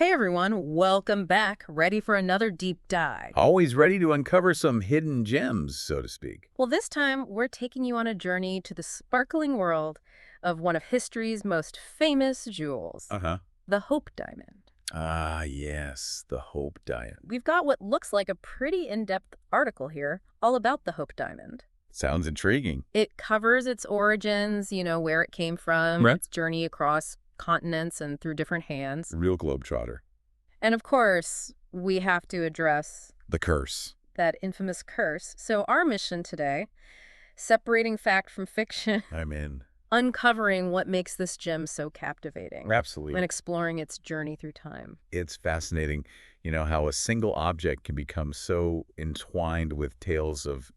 Hey everyone, welcome back. Ready for another deep dive? Always ready to uncover some hidden gems, so to speak. Well, this time we're taking you on a journey to the sparkling world of one of history's most famous jewels, Uh-huh. the Hope Diamond. Ah, yes, the Hope Diet. We've got what looks like a pretty in-depth article here all about the Hope Diamond. Sounds intriguing. It covers its origins, where it came from, Right. its journey across continents and through different hands. Real globetrotter. And of course, we have to address The curse. that infamous curse. So our mission today, separating fact from fiction, I'm in. uncovering what makes this gem so captivating, Absolutely. and exploring its journey through time. It's fascinating, how a single object can become so entwined with tales of,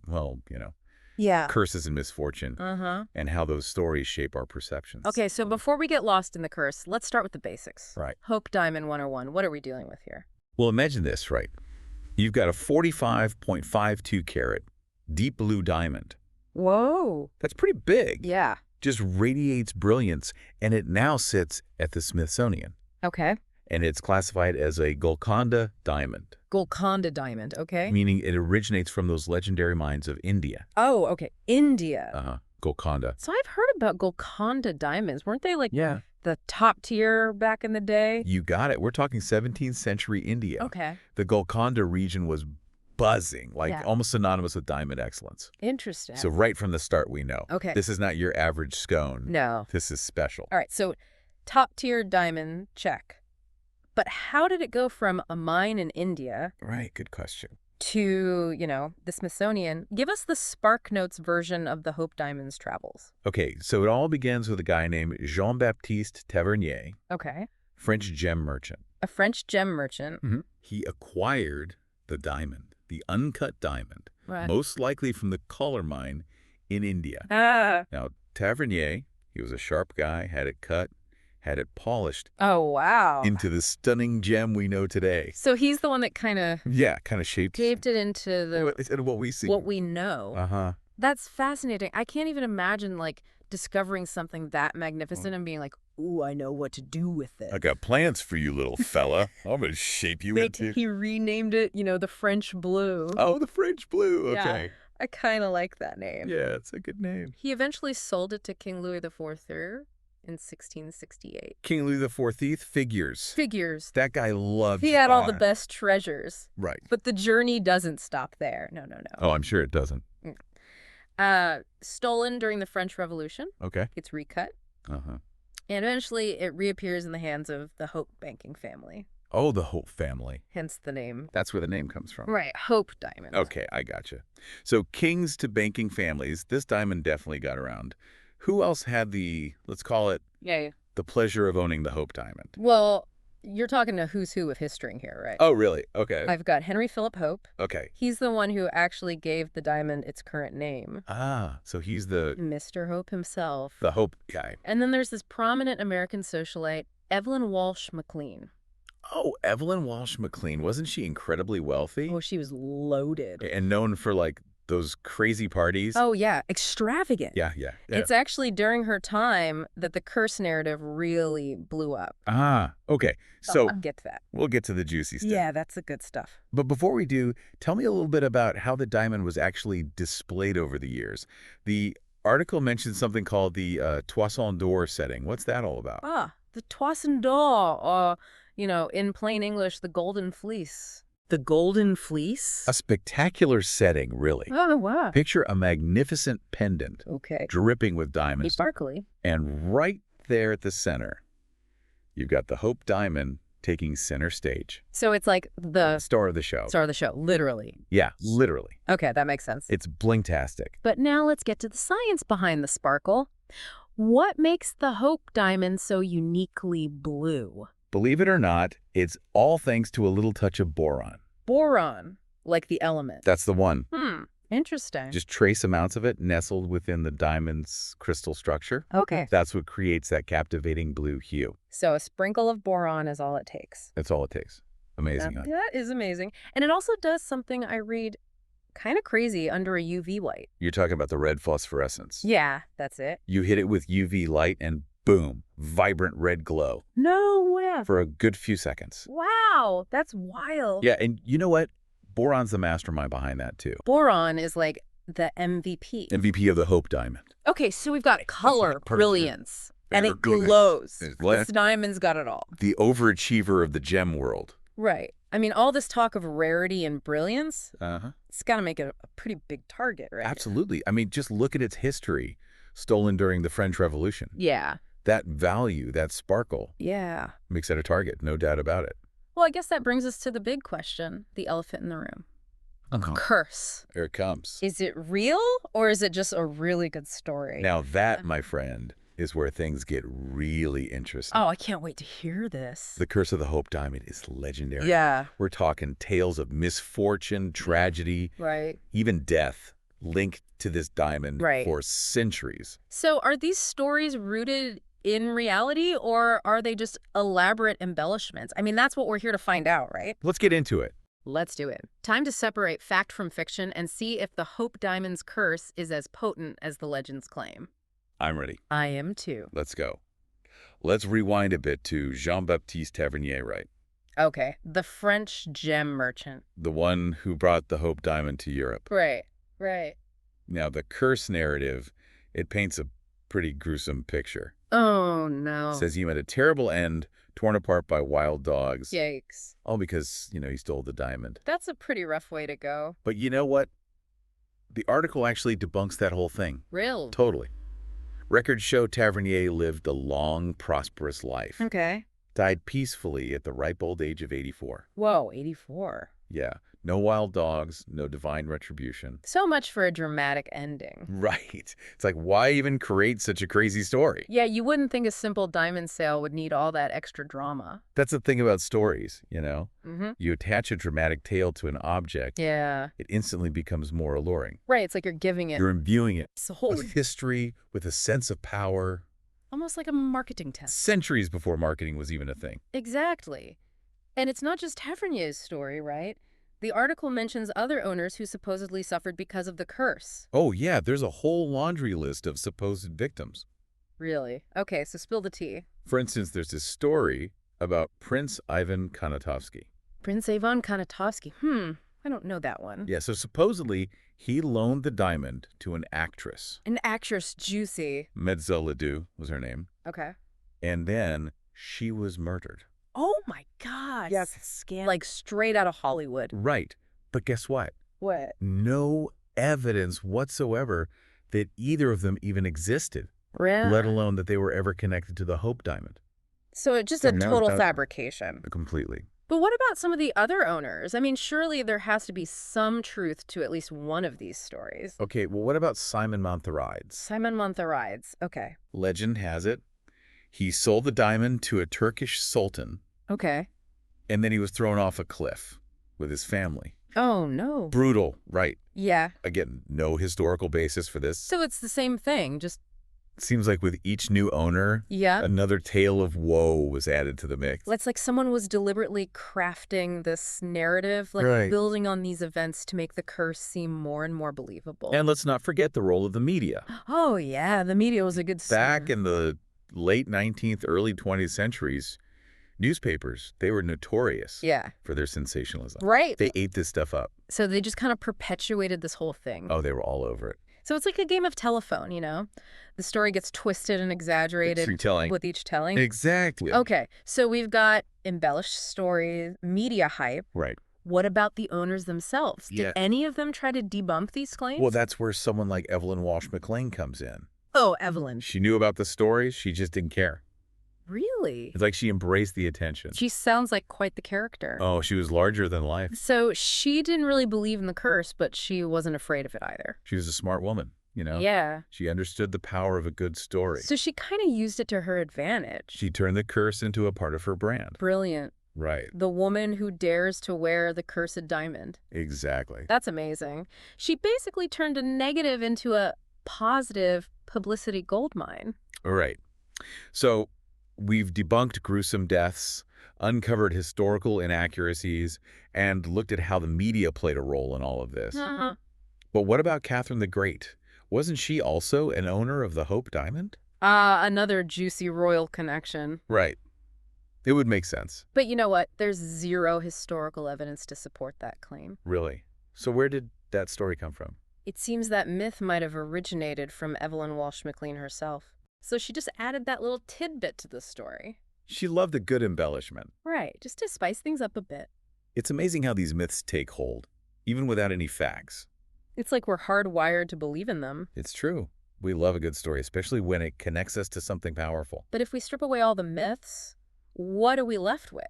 Yeah. curses and misfortune, Uh-huh. and how those stories shape our perceptions. Okay, so before we get lost in the curse, let's start with the basics. Right. Hope Diamond 101. What are we dealing with here? Well, imagine this, right? You've got a 45.52 carat deep blue diamond. Whoa. That's pretty big. Yeah. Just radiates brilliance, and it now sits at the Smithsonian. Okay. And it's classified as a Golconda diamond, Golconda Diamond. Okay. meaning it originates from those legendary mines of India. Oh, okay. India. Golconda. So I've heard about Golconda diamonds. Weren't they like Yeah. the top tier back in the day? You got it. We're talking 17th century India. Okay. The Golconda region was buzzing, Yeah. almost synonymous with diamond excellence. Interesting. So right from the start, we know. Okay. This is not your average scone. No. This is special. All right, so top tier diamond, check. But how did it go from a mine in India Right. Good question. to, the Smithsonian? Give us the Spark Notes version of the Hope Diamond's travels. Okay, so it all begins with a guy named Jean-Baptiste Tavernier, Okay. French gem merchant. A French gem merchant. He acquired the diamond, the uncut diamond, Right. most likely from the Collar mine in India. Ah. Now, Tavernier, he was a sharp guy, had it cut, had it polished Oh, wow. into the stunning gem we know today. So he's the one that kind of Yeah, kind of shaped shaped it into what we see. what we know. Uh-huh. That's fascinating. I can't even imagine, discovering something that magnificent and being like, ooh, I know what to do with it. I got plans for you, little fella. I'm going to shape you into... He renamed it, the French blue. Oh, the French blue. Yeah. Okay. I kind of like that name. Yeah, it's a good name. He eventually sold it to King Louis IV in 1668. King Louis XIV figures. Figures. That guy loved He had all the honor. best treasures. Right. But the journey doesn't stop there. No, no, no. Oh, I'm sure it doesn't. Stolen during the French Revolution. Okay. It's recut. Uh-huh. And eventually it reappears in the hands of the Hope banking family. Oh, the Hope family. Hence the name. That's where the name comes from. Right. Hope Diamond. Okay, I gotcha. So kings to banking families, this diamond definitely got around. Who else had the, let's call it, Yeah. the pleasure of owning the Hope diamond? Well, you're talking to who's who of history here, right? Oh, really? Okay. I've got Henry Philip Hope. Okay. He's the one who actually gave the diamond its current name. Ah, so he's the Mr. Hope himself. Hope guy. And then there's this prominent American socialite, Evelyn Walsh McLean. Oh, Evelyn Walsh McLean. Wasn't she incredibly wealthy? Oh, she was loaded. And known for, those crazy parties? Oh, yeah. Extravagant. Yeah. It's actually during her time that the curse narrative really blew up. Ah, okay. So I'll get to that. we'll get to the juicy stuff. Yeah, that's the good stuff. But before we do, tell me a little bit about how the diamond was actually displayed over the years. The article mentioned something called the Toison d'Or setting. What's that all about? Ah, the Toison d'Or, or, in plain English, the Golden Fleece. The Golden Fleece? A spectacular setting, really. Oh, wow. Picture a magnificent pendant Okay. dripping with diamonds. Sparkly. And right there at the center, you've got the Hope Diamond taking center stage. So it's like the Star of the show. star of the show, literally. Yeah, literally. Okay, that makes sense. It's blingtastic. But now let's get to the science behind the sparkle. What makes the Hope Diamond so uniquely blue? Believe it or not, it's all thanks to a little touch of boron. Boron, like the element. That's the one. Interesting. Just trace amounts of it nestled within the diamond's crystal structure. Okay. That's what creates that captivating blue hue. So a sprinkle of boron is all it takes. That's all it takes. Amazing. That is amazing. And it also does something I read kind of crazy under a UV light. You're talking about the red phosphorescence. Yeah, that's it. You hit it with UV light and boom, vibrant red glow No way. for a good few seconds. Wow, that's wild. Yeah, and you know what? Boron's the mastermind behind that, too. Boron is like the MVP. MVP of the Hope Diamond. Okay, so we've got color, Perfect. brilliance, and it Goodness. glows. It's This diamond's got it all. the overachiever of the gem world. Right. I mean, all this talk of rarity and brilliance, Uh-huh. it's got to make it a pretty big target, right? Absolutely. I mean, just look at its history, stolen during the French Revolution. Yeah. That value, that sparkle, Yeah. makes it a target, no doubt about it. Well, I guess that brings us to the big question, the elephant in the room. Uh-huh. Curse. Here it comes. Is it real or is it just a really good story? Now that, my friend, is where things get really interesting. Oh, I can't wait to hear this. The Curse of the Hope Diamond is legendary. Yeah. We're talking tales of misfortune, tragedy, Right. even death linked to this diamond Right. for centuries. So are these stories rooted in reality or are they just elaborate embellishments? I mean, that's what we're here to find out, right? Let's get into it. Let's do it. Time to separate fact from fiction and see if the Hope Diamond's curse is as potent as the legends claim. I'm ready. I am too. Let's go. Let's rewind a bit to Jean-Baptiste Tavernier, right? Okay, the French gem merchant. The one who brought the Hope Diamond to Europe. Right, right. Now, the curse narrative, it paints a pretty gruesome picture. Oh, no. It says he met a terrible end, torn apart by wild dogs. Yikes. All because, he stole the diamond. That's a pretty rough way to go. But you know what? The article actually debunks that whole thing. Real. Totally. Records show Tavernier lived a long, prosperous life. Okay. Died peacefully at the ripe old age of 84. Whoa, 84. Yeah. No wild dogs, no divine retribution. So much for a dramatic ending. Right. It's like, why even create such a crazy story? Yeah, you wouldn't think a simple diamond sale would need all that extra drama. That's the thing about stories, Mm-hmm. You attach a dramatic tale to an object, Yeah. it instantly becomes more alluring. Right, it's like you're giving it You're imbuing it soul. with history, with a sense of power, Almost like a marketing test. centuries before marketing was even a thing. Exactly. And it's not just Tavernier's story, right? The article mentions other owners who supposedly suffered because of the curse. Oh, yeah, there's a whole laundry list of supposed victims. Really? Okay, so spill the tea. For instance, there's this story about Prince Ivan Kanatovsky. Prince Ivan Kanatovsky. I don't know that one. Yeah, so supposedly he loaned the diamond to an actress. An actress, juicy. Medza Ledoux was her name. Okay. And then she was murdered. Oh my gosh. Yes, scam. Like straight out of Hollywood. Right. But guess what? What? No evidence whatsoever that either of them even existed, Really? let alone that they were ever connected to the Hope Diamond. So it's just So a now total that's- fabrication. Completely. But what about some of the other owners? I mean, surely there has to be some truth to at least one of these stories. Okay, well, what about Simon Montherides? Simon Montherides. Okay. Legend has it, he sold the diamond to a Turkish sultan, Okay. and then he was thrown off a cliff with his family. Oh, no. Brutal, right? Yeah. Again, no historical basis for this. So it's the same thing, just, Seems like with each new owner, yeah. another tale of woe was added to the mix. It's like someone was deliberately crafting this narrative, like Right. building on these events to make the curse seem more and more believable. And let's not forget the role of the media. Oh, yeah, the media was a good Back singer. in the late 19th, early 20th centuries, newspapers, they were notorious Yeah. for their sensationalism. Right. They ate this stuff up. So they just kind of perpetuated this whole thing. Oh, they were all over it. So it's like a game of telephone, The story gets twisted and exaggerated Retelling. with each telling. Exactly. Okay, so we've got embellished stories, media hype. Right. What about the owners themselves? Yeah. Did any of them try to debunk these claims? Well, that's where someone like Evelyn Walsh McLean comes in. Oh, Evelyn. She knew about the stories. She just didn't care. Really? It's like she embraced the attention. She sounds like quite the character. Oh, she was larger than life. So she didn't really believe in the curse, but she wasn't afraid of it either. She was a smart woman, Yeah. She understood the power of a good story. So she kind of used it to her advantage. She turned the curse into a part of her brand. Brilliant. Right. The woman who dares to wear the cursed diamond. Exactly. That's amazing. She basically turned a negative into a positive publicity goldmine. All right. So we've debunked gruesome deaths, uncovered historical inaccuracies, and looked at how the media played a role in all of this. Uh-huh. But what about Catherine the Great? Wasn't she also an owner of the Hope Diamond? Ah, another juicy royal connection. Right. It would make sense. But you know what? There's zero historical evidence to support that claim. Really. So where did that story come from? It seems that myth might have originated from Evelyn Walsh McLean herself. So she just added that little tidbit to the story. She loved a good embellishment. Right, just to spice things up a bit. It's amazing how these myths take hold, even without any facts. It's like we're hardwired to believe in them. It's true. We love a good story, especially when it connects us to something powerful. But if we strip away all the myths, what are we left with?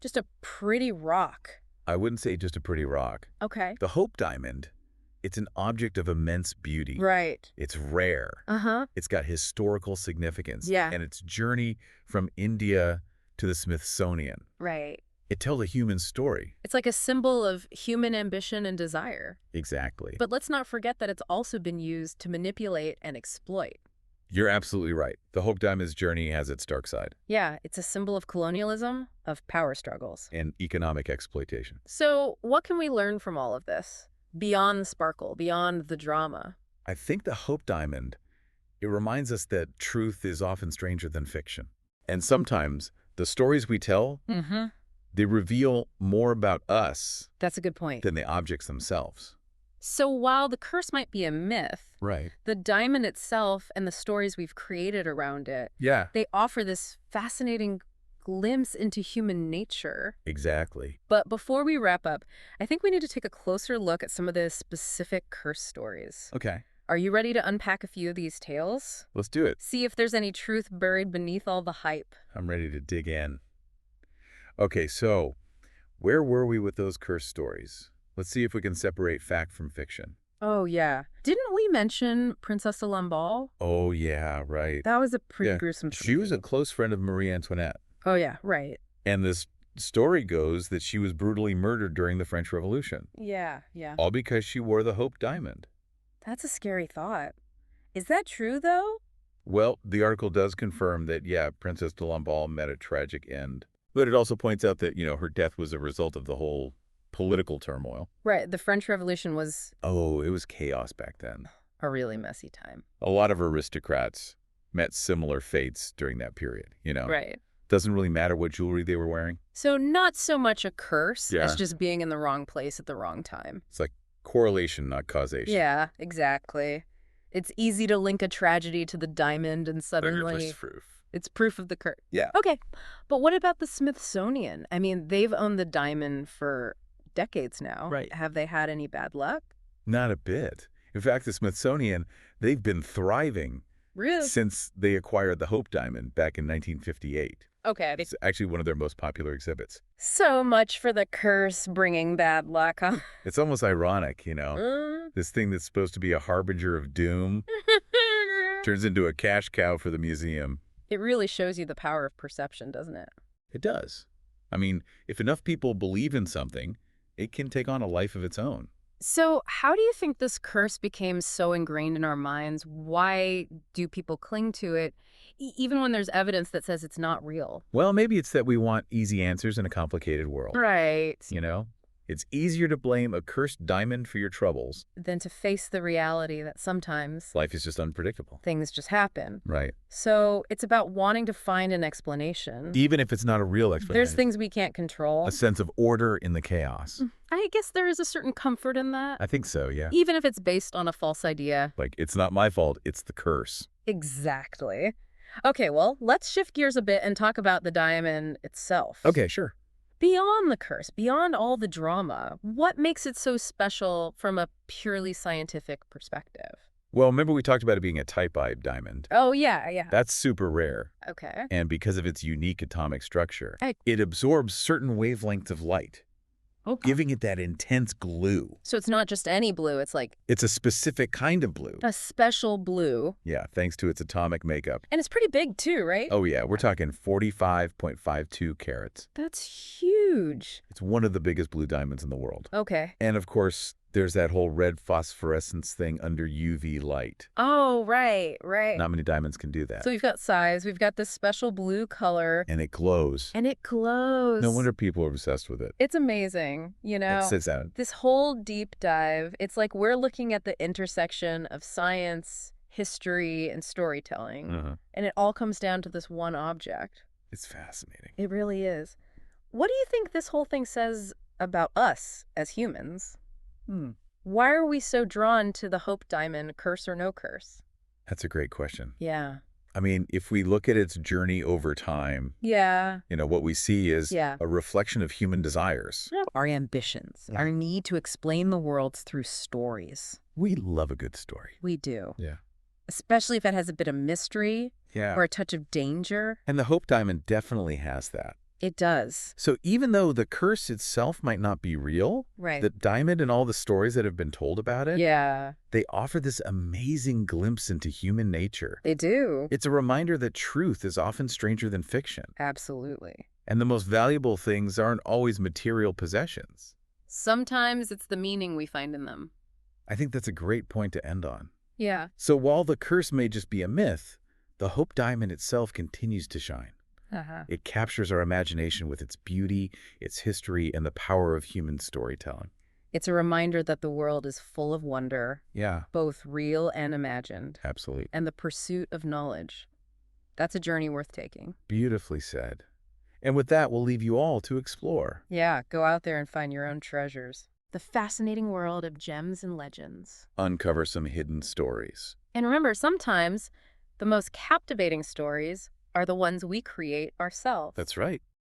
Just a pretty rock. I wouldn't say just a pretty rock. Okay. The Hope Diamond, it's an object of immense beauty. Right. It's rare. Uh-huh. It's got historical significance. Yeah. And its journey from India to the Smithsonian. Right. It tells a human story. It's like a symbol of human ambition and desire. Exactly. But let's not forget that it's also been used to manipulate and exploit. You're absolutely right. The Hope Diamond's journey has its dark side. Yeah, it's a symbol of colonialism, of power struggles. And economic exploitation. So what can we learn from all of this? Beyond the sparkle, beyond the drama. I think the Hope Diamond, it reminds us that truth is often stranger than fiction. And sometimes the stories we tell, they reveal more about us That's a good point. than the objects themselves. So while the curse might be a myth, Right. the diamond itself and the stories we've created around it, Yeah. they offer this fascinating glimpse into human nature. Exactly. But before we wrap up, I think we need to take a closer look at some of the specific curse stories. Okay. Are you ready to unpack a few of these tales? Let's do it. See if there's any truth buried beneath all the hype. I'm ready to dig in. Okay, so where were we with those curse stories? Let's see if we can separate fact from fiction. Oh, yeah. Didn't we mention Princess de Lamballe? Oh, yeah, right. That was a pretty Yeah. gruesome She was a tragedy. close friend of Marie Antoinette. Oh, yeah, right. And this story goes that she was brutally murdered during the French Revolution, Yeah. all because she wore the Hope Diamond. That's a scary thought. Is that true, though? Well, the article does confirm that, yeah, Princess de Lamballe met a tragic end. But it also points out that, her death was a result of the whole political turmoil. Right. The French Revolution was Oh, it was chaos back then. a really messy time. A lot of aristocrats met similar fates during that period, Right. Doesn't really matter what jewelry they were wearing. So not so much a curse Yeah. as just being in the wrong place at the wrong time. It's like correlation, not causation. Yeah, exactly. It's easy to link a tragedy to the diamond and suddenly Proof. it's proof of the curse. Yeah. Okay, but what about the Smithsonian? I mean, they've owned the diamond for decades now. Right. Have they had any bad luck? Not a bit. In fact, the Smithsonian, they've been thriving Really? since they acquired the Hope Diamond back in 1958. Okay. It's actually one of their most popular exhibits. So much for the curse bringing bad luck, huh? It's almost ironic, Mm. This thing that's supposed to be a harbinger of doom turns into a cash cow for the museum. It really shows you the power of perception, doesn't it? It does. I mean, if enough people believe in something, it can take on a life of its own. So how do you think this curse became so ingrained in our minds? Why do people cling to it, even when there's evidence that says it's not real? Well, maybe it's that we want easy answers in a complicated world. Right. It's easier to blame a cursed diamond for your troubles. Than to face the reality that sometimes Life is just unpredictable. things just happen. Right. So it's about wanting to find an explanation. Even if it's not a real explanation. There's things we can't control. A sense of order in the chaos. I guess there is a certain comfort in that, I think so, yeah. even if it's based on a false idea. Like, it's not my fault, it's the curse. Exactly. Okay, well, let's shift gears a bit and talk about the diamond itself. Okay, sure. Beyond the curse, beyond all the drama, what makes it so special from a purely scientific perspective? Well, remember we talked about it being a type I diamond? Oh, yeah. That's super rare. Okay. And because of its unique atomic structure, Hey. it absorbs certain wavelengths of light, Okay. giving it that intense glue. So it's not just any blue, it's like It's a specific kind of blue. a special blue. Yeah, thanks to its atomic makeup. And it's pretty big too, right? Oh yeah, we're talking 45.52 carats. That's huge. It's one of the biggest blue diamonds in the world. Okay. And of course, there's that whole red phosphorescence thing under UV light. Oh, right. Not many diamonds can do that. So we've got size, we've got this special blue color, And it glows. and it glows. No wonder people are obsessed with it. It's amazing, It sits out. This whole deep dive, it's like we're looking at the intersection of science, history, and storytelling. Uh-huh. And it all comes down to this one object. It's fascinating. It really is. What do you think this whole thing says about us as humans? Hmm. Why are we so drawn to the Hope Diamond, curse or no curse? That's a great question. Yeah. I mean, if we look at its journey over time, Yeah. what we see is Yeah. a reflection of human desires. Our ambitions, our need to explain the world through stories. We love a good story. We do. Yeah. Especially if it has a bit of mystery Yeah. or a touch of danger. And the Hope Diamond definitely has that. It does. So even though the curse itself might not be real, Right. the diamond and all the stories that have been told about it, Yeah. they offer this amazing glimpse into human nature. They do. It's a reminder that truth is often stranger than fiction. Absolutely. And the most valuable things aren't always material possessions. Sometimes it's the meaning we find in them. I think that's a great point to end on. Yeah. So while the curse may just be a myth, the Hope Diamond itself continues to shine. Uh-huh. It captures our imagination with its beauty, its history, and the power of human storytelling. It's a reminder that the world is full of wonder, Yeah, both real and imagined, absolutely. and the pursuit of knowledge. That's a journey worth taking. Beautifully said. And with that, we'll leave you all to explore. Yeah, go out there and find your own treasures. The fascinating world of gems and legends. Uncover some hidden stories. And remember, sometimes the most captivating stories are the ones we create ourselves. That's right.